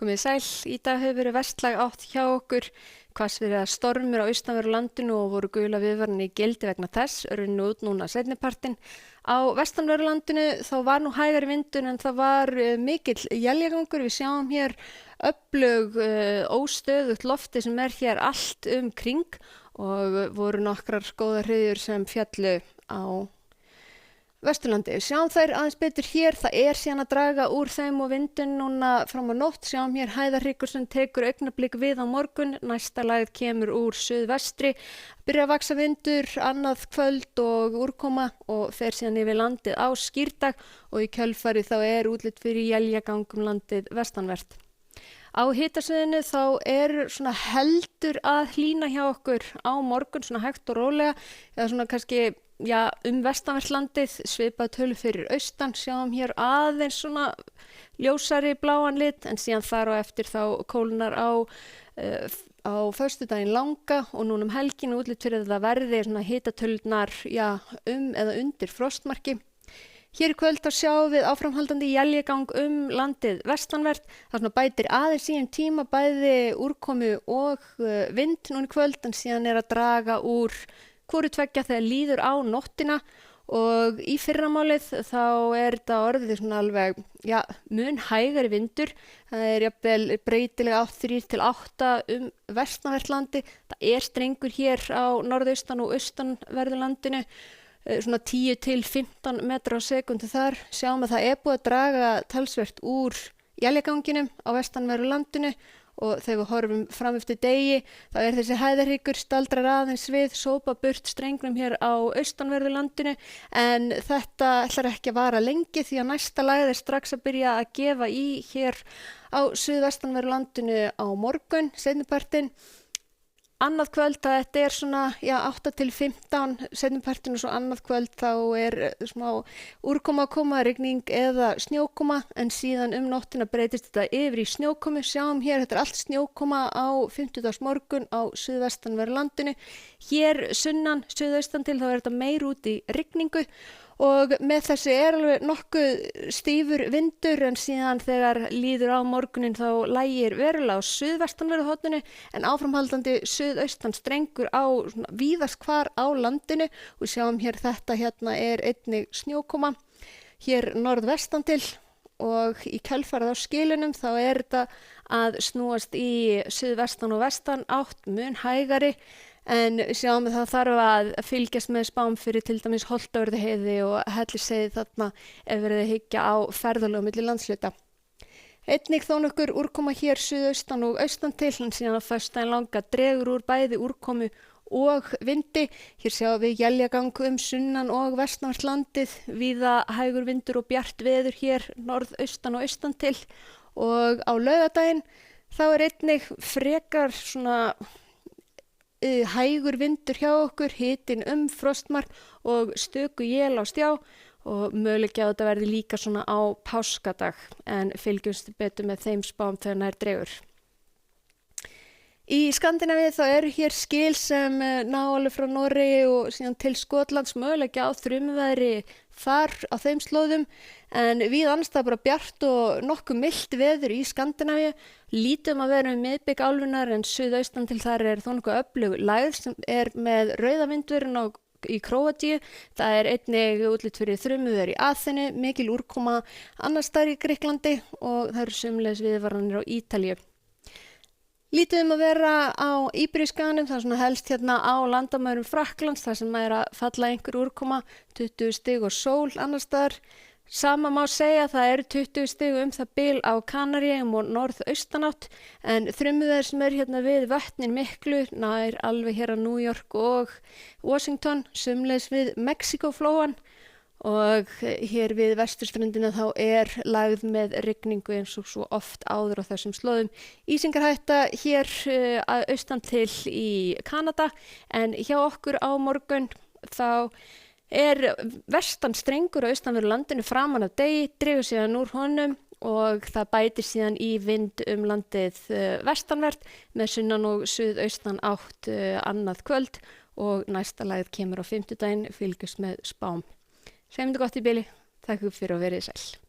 Komið sæl, í dag hefur verið vestlæg átt hjá okkur, hvassviðri eða stormur á austanverðu landinu og voru gula viðvaranir í gildi vegna þess, runnu út núna seinnipartinn. Á vestanverðu landinu þá var nú hægari vindur en það var mikill éljagangur. Við sjáum hér öflug óstöðugt lofti sem hér allt kring og voru nokkrar góðar hryðjur sem fjallu á Vesturlandi. Sjáum þær aðeins betur hér, það síðan að draga úr þeim og vindun núna fram á nótt. Sjáum hér hæðarhryggur sem tekur augnablik við á morgun, næsta lægð kemur úr suðvestri, byrja að vaxa vindur annað kvöld og úrkoma og fer síðan yfir landið á skírdag og í kjölfari þá útlit fyrir éljagang landið vestanvert. Á hitasvæðinu þá svona heldur að hlýna hjá okkur á morgun, svona hægt og rólega, eða svona kannski vestanvert landið, svipað tölu fyrir austan, sjáum hér aðeins svona ljósari bláan lit, en síðan þar og eftir þá kólnar á föstudaginn langa og núna helgin útlit fyrir að það verði svona hitatölurnar eða undir frostmarki. Hér í kvöld þá sjáum við áframhaldandi éljagang landið vestanvert. Það svona bætir aðeins í tíma bæði úrkomu og vind núna í kvöld, en síðan að draga úr hvoru tveggja þegar líður á nóttina og í fyrramálið þá þetta orðið svona alveg mun hægari vindur. Það jafnvel breytilega 3 til 8 vestanvert landi. Það strengur hér á norðaustan og austanverðu landinu, svona 10 til 15 metra á sekundu þar. Sjáum að það búið að draga talsvert úr éljaganginum á vestanverðu landinu og þegar við horfum fram eftir degi þá þessi hæðarhryggur staldrar aðeins við, sópa burt strengnum hér á austanverðu landinu, en þetta ætlar ekki að vara lengi því að næsta lægð strax að byrja að gefa í hér á suðvestanverðu landinu á morgun, seinnipartinn. Annað kvöld, þetta svona 8 til 15 seinnipartinn og svo annað kvöld þá smá úrkoma að koma, rigning eða snjókoma, en síðan nóttina breytist þetta yfir í snjókomu. Sjáum hér, þetta allt snjókoma á fimmtudagsmorgun á suðvestanverðu landinu. Hér sunnan, suðaustan til þá þetta meir út í rigningu og með þessi alveg nokkuð stífur vindur, en síðan þegar líður á morgunin þá lægir verulega á suðvestanverðu horninu, en áframhaldandi suðaustan strengur á víðast hvar á landinu og sjáum hér þetta hérna einnig snjókoma hér norðvestan til og í kjölfarið á skilunum þá þetta að snúast í suðvestan og vestan átt mun hægari. En sjáum við það þarf að fylgjast með spám fyrir til dæmis Holtavörðuheiði og Hellisheiði þarna ef verið að hyggja á ferðalög milli landshluta. Einnig þó nokkur úrkoma hér suðaustan og austan til, en síðan á föstudaginn langa dregur úr bæði úrkomu og vindi. Hér sjáum við éljagang sunnan og vestanvert landið, víða hægur vindur og bjart veður hér norðaustan og austan til, og á laugardaginn þá einnig frekar svona hægur vindur hjá okkur, hitinn frostmark og stöku él á stjá og mögulega að þetta verði líka svona á páskadag, en fylgjumst betur með þeim spám þegar nær dregur. Í Skandinavíu þá hér skil sem ná alveg frá Noregi og síðan til Skotlands, mögulega á þrumuveðri þar á þeim slóðum, en við annars það bara bjart og nokkuð milt veður í Skandinavíu. Lítum að vera miðbik álfunnar, en suðaustan til þar þó nokkuð öflug lægð sem með rauðavindurinn í Króatíu. Það einnig útlit fyrir þrumuveður í Aþenu, mikil úrkoma annars staðar í Grikklandi og það sömuleiðis viðvaranir á Ítalíu. Lítið að vera á Íberíuskaganum, það svona helst hérna á landamærum Frakklands, þar sem að falla einhver úrkoma, 20 stig og sól annars staðar. Sama má segja, það 20 stig það bil á Kanaríeyjum og norðaustanátt, en þrumuveður sem hérna við vötnin miklu, nær alveg hér á New York og Washington, sömuleiðis við Mexíkóflóann, og hér við vesturströndina þá lægð með rigningu eins og svo oft áður á þessum slóðum. Ísingarhætta hér austan til í Kanada, en hjá okkur á morgun þá vestan strengur á austanverðu landinu framan af degi, dregur síðan úr honum og það bætir síðan í vind landið vestanvert með sunnan og suðaustan átt annað kvöld og næsta lægð kemur á fimmtudaginn, fylgjast með spám. Segjum þetta gott í bili, takk fyrir að verið sæl.